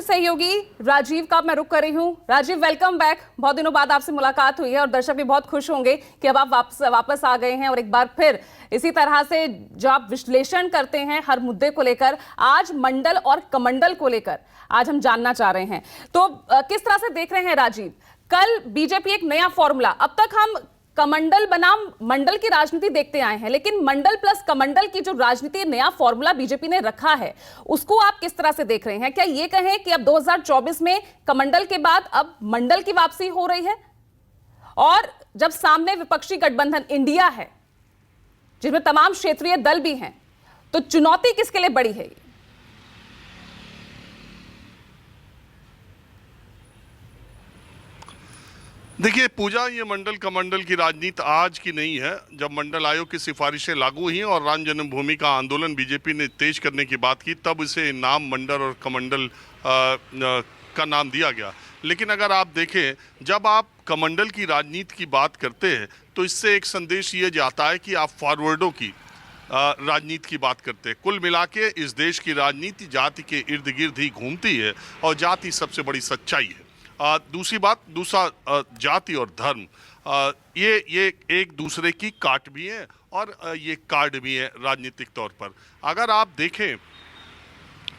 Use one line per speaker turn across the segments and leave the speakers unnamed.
सहयोगी राजीव का मैं रुक कर रही हूँ। Rajeev, welcome back. बहुत दिनों बाद आपसे मुलाकात हुई है और दर्शक भी बहुत खुश होंगे कि अब आप वापस आ गए हैं और एक बार फिर इसी तरह से जो आप विश्लेषण करते हैं हर मुद्दे को लेकर, आज मंडल और कमंडल को लेकर आज हम जानना चाह रहे हैं। तो किस तरह से देख रहे हैं राजीव, कल बीजेपी एक नया फॉर्मूला, अब तक हम कमंडल बनाम मंडल की राजनीति देखते आए हैं, लेकिन मंडल प्लस कमंडल की जो राजनीति नया फॉर्मूला बीजेपी ने रखा है उसको आप किस तरह से देख रहे हैं? क्या ये कहें कि अब 2024 में कमंडल के बाद अब मंडल की वापसी हो रही है? और जब सामने विपक्षी गठबंधन इंडिया है जिसमें तमाम क्षेत्रीय दल भी हैं, तो चुनौती किसके लिए बड़ी है?
देखिए पूजा, ये मंडल कमंडल की राजनीति आज की नहीं है। जब मंडल आयोग की सिफारिशें लागू हुई और राम जन्मभूमि का आंदोलन बीजेपी ने तेज करने की बात की, तब इसे नाम मंडल और कमंडल का नाम दिया गया। लेकिन अगर आप देखें, जब आप कमंडल की राजनीति की बात करते हैं तो इससे एक संदेश ये जाता है कि आप फॉरवर्डों की राजनीति की बात करते हैं। कुल मिला के इस देश की राजनीति जाति के इर्द गिर्द ही घूमती है और जाति सबसे बड़ी सच्चाई है। दूसरी बात, जाति और धर्म ये एक दूसरे की काट भी है और ये कार्ड भी है राजनीतिक तौर पर। अगर आप देखें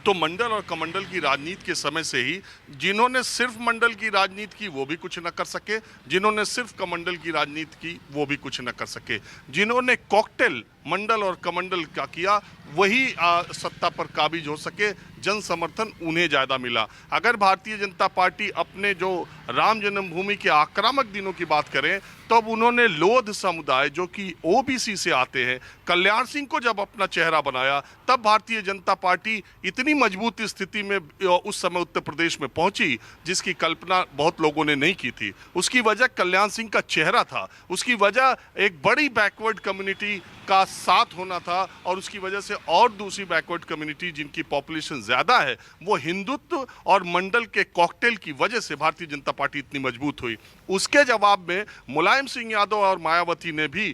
तो मंडल और कमंडल की राजनीति के समय से ही जिन्होंने सिर्फ मंडल की राजनीति की वो भी कुछ न कर सके, जिन्होंने सिर्फ कमंडल की राजनीति की वो भी कुछ न कर सके। जिन्होंने कॉकटेल मंडल और कमंडल का किया वही सत्ता पर काबिज हो सके, जन समर्थन उन्हें ज़्यादा मिला। अगर भारतीय जनता पार्टी अपने जो राम जन्मभूमि के आक्रामक दिनों की बात करें तो अब उन्होंने लोध समुदाय जो कि ओबीसी से आते हैं, कल्याण सिंह को जब अपना चेहरा बनाया, तब भारतीय जनता पार्टी इतनी मजबूत स्थिति में उस समय उत्तर प्रदेश में पहुंची जिसकी कल्पना बहुत लोगों ने नहीं की थी। उसकी वजह कल्याण सिंह का चेहरा था, उसकी वजह एक बड़ी बैकवर्ड कम्युनिटी का साथ होना था और उसकी वजह से और दूसरी बैकवर्ड कम्युनिटी जिनकी पॉपुलेशन ज़्यादा है, वो हिंदुत्व और मंडल के कॉकटेल की वजह से भारतीय जनता पार्टी इतनी मजबूत हुई। उसके जवाब में मुलायम सिंह यादव और मायावती ने भी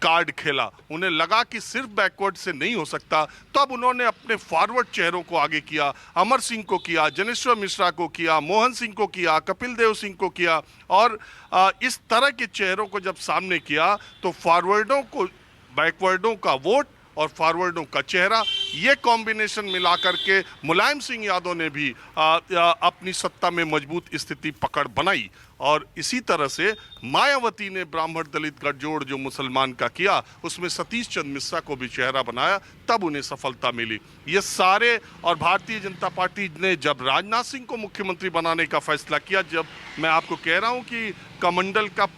कार्ड खेला। उन्हें लगा कि सिर्फ बैकवर्ड से नहीं हो सकता, तो अब उन्होंने अपने फॉरवर्ड चेहरों को आगे किया। अमर सिंह को किया, जनेश्वर मिश्रा को किया, मोहन सिंह को किया, कपिल देव सिंह को किया। और इस तरह के चेहरों को जब सामने किया तो फॉरवर्डों को बैकवर्डों का वोट और फॉरवर्डों का चेहरा, ये कॉम्बिनेशन मिला करके मुलायम सिंह यादव ने भी अपनी सत्ता में मजबूत स्थिति पकड़ बनाई। और इसी तरह से मायावती ने ब्राह्मण दलित गठजोड़ जो मुसलमान का किया, उसमें सतीश चंद्र मिश्रा को भी चेहरा बनाया, तब उन्हें सफलता मिली। ये सारे, और भारतीय जनता पार्टी ने जब राजनाथ सिंह को मुख्यमंत्री बनाने का फैसला किया, जब मैं आपको कह रहा हूँ कि कमंडल का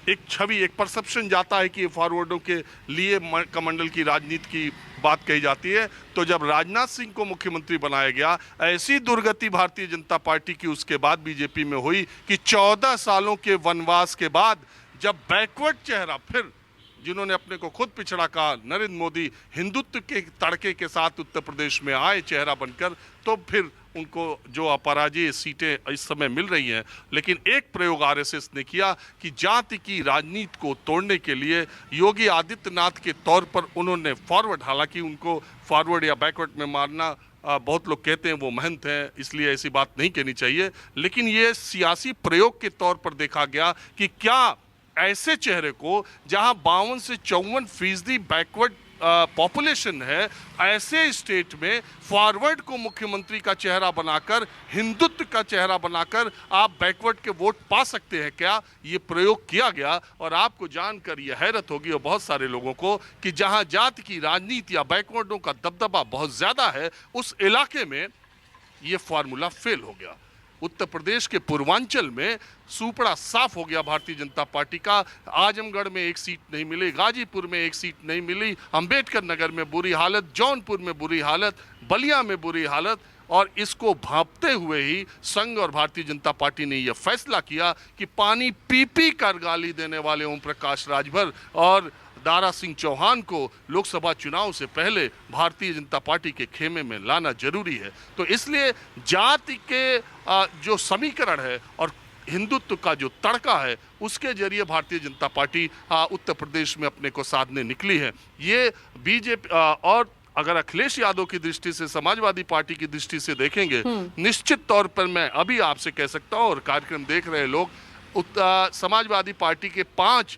एक छवि, एक परसेप्शन जाता है कि फॉरवर्डों के लिए कमंडल की राजनीति की बात कही जाती है, तो जब राजनाथ सिंह को मुख्यमंत्री बनाया गया, ऐसी दुर्गति भारतीय जनता पार्टी की उसके बाद बीजेपी में हुई कि 14 सालों के वनवास के बाद जब बैकवर्ड चेहरा फिर, जिन्होंने अपने को खुद पिछड़ा कहा, नरेंद्र मोदी हिंदुत्व के तड़के के साथ उत्तर प्रदेश में आए चेहरा बनकर, तो फिर उनको जो अपराजय सीटें इस समय मिल रही हैं। लेकिन एक प्रयोग आरएसएस ने किया कि जाति की राजनीति को तोड़ने के लिए योगी आदित्यनाथ के तौर पर उन्होंने फॉरवर्ड, हालांकि उनको फॉरवर्ड या बैकवर्ड में मारना बहुत लोग कहते हैं वो महंत हैं, इसलिए ऐसी बात नहीं कहनी चाहिए, लेकिन ये सियासी प्रयोग के तौर पर देखा गया कि क्या ऐसे चेहरे को, जहां 52 से 54% बैकवर्ड पॉपुलेशन है, ऐसे स्टेट में फॉरवर्ड को मुख्यमंत्री का चेहरा बनाकर, हिंदुत्व का चेहरा बनाकर आप बैकवर्ड के वोट पा सकते हैं क्या? ये प्रयोग किया गया और आपको जानकर ये हैरत होगी और बहुत सारे लोगों को कि जहां जाति की राजनीति या बैकवर्डों का दबदबा बहुत ज़्यादा है, उस इलाके में ये फार्मूला फेल हो गया। उत्तर प्रदेश के पूर्वांचल में सुपड़ा साफ हो गया भारतीय जनता पार्टी का। आजमगढ़ में एक सीट नहीं मिली, गाजीपुर में एक सीट नहीं मिली, अंबेडकर नगर में बुरी हालत, जौनपुर में बुरी हालत, बलिया में बुरी हालत। और इसको भांपते हुए ही संघ और भारतीय जनता पार्टी ने यह फैसला किया कि पानी पी पी कर गाली देने वाले ओम प्रकाश राजभर और दारा सिंह चौहान को लोकसभा चुनाव से पहले भारतीय जनता पार्टी के खेमे में लाना जरूरी है। तो इसलिए जाति के जो समीकरण है और हिंदुत्व का जो तड़का है, उसके जरिए भारतीय जनता पार्टी उत्तर प्रदेश में अपने को साधने निकली है। ये बीजेपी और अगर अखिलेश यादव की दृष्टि से, समाजवादी पार्टी की दृष्टि से देखेंगे, निश्चित तौर पर मैं अभी आपसे कह सकता हूं और कार्यक्रम देख रहे लोग, समाजवादी पार्टी के 5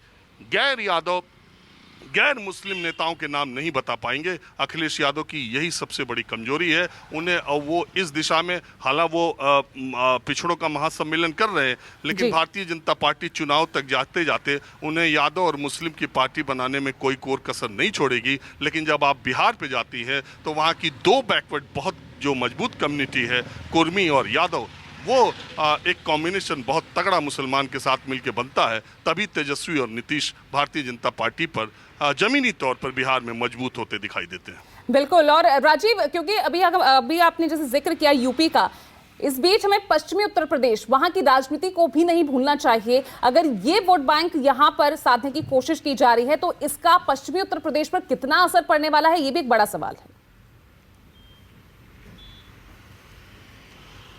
गैर मुस्लिम नेताओं के नाम नहीं बता पाएंगे। अखिलेश यादव की यही सबसे बड़ी कमजोरी है। उन्हें वो इस दिशा में, हालांकि वो पिछड़ों का महासम्मेलन कर रहे हैं, लेकिन भारतीय जनता पार्टी चुनाव तक जाते जाते उन्हें यादव और मुस्लिम की पार्टी बनाने में कोई कोर कसर नहीं छोड़ेगी। लेकिन जब आप बिहार पे जाती है तो वहाँ की 2 बैकवर्ड बहुत जो मजबूत कम्युनिटी है, कुर्मी और यादव, वो एक कॉम्बिनेशन बहुत तगड़ा मुसलमान के साथ मिलकर बनता है। तभी तेजस्वी और नीतीश भारतीय जनता पार्टी पर जमीनी तौर पर बिहार में मजबूत होते दिखाई देते हैं।
बिल्कुल। और राजीव, क्योंकि अभी आपने जैसे जिक्र किया यूपी का, इस बीच हमें पश्चिमी उत्तर प्रदेश, वहां की राजनीति को भी नहीं भूलना चाहिए। अगर ये वोट बैंक यहां पर साधने की कोशिश की जा रही है तो इसका पश्चिमी उत्तर प्रदेश पर कितना असर पड़ने वाला है, ये भी एक बड़ा सवाल है।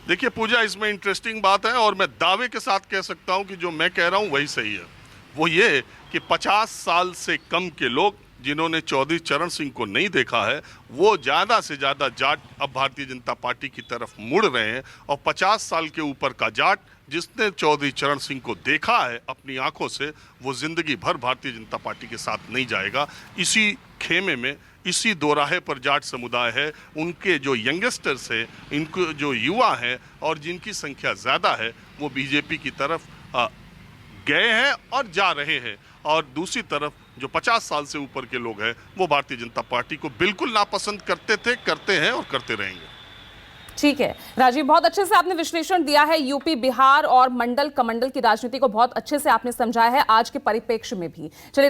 देखिए पूजा, इसमें इंटरेस्टिंग बात है और मैं दावे के साथ कह सकता हूं कि जो मैं कह रहा हूं वही सही है। वो ये कि 50 साल से कम के लोग जिन्होंने चौधरी चरण सिंह को नहीं देखा है, वो ज़्यादा से ज़्यादा जाट अब भारतीय जनता पार्टी की तरफ मुड़ रहे हैं। और 50 साल के ऊपर का जाट जिसने चौधरी चरण सिंह को देखा है अपनी आंखों से, वो जिंदगी भर भारतीय जनता पार्टी के साथ नहीं जाएगा। इसी खेमे में, इसी दोराहे पर जाट समुदाय है। उनके जो यंगस्टर्स हैं, इनको जो युवा हैं और जिनकी संख्या ज़्यादा है, वो बीजेपी की तरफ गए हैं और जा रहे हैं। और दूसरी तरफ जो 50 साल से ऊपर के लोग हैं, वो भारतीय जनता पार्टी को बिल्कुल नापसंद करते थे, करते हैं और करते रहेंगे।
ठीक है राजीव, बहुत अच्छे से आपने विश्लेषण दिया है। यूपी, बिहार और मंडल कमंडल की राजनीति को बहुत अच्छे से आपने समझाया है आज के परिप्रेक्ष्य में भी। चलिए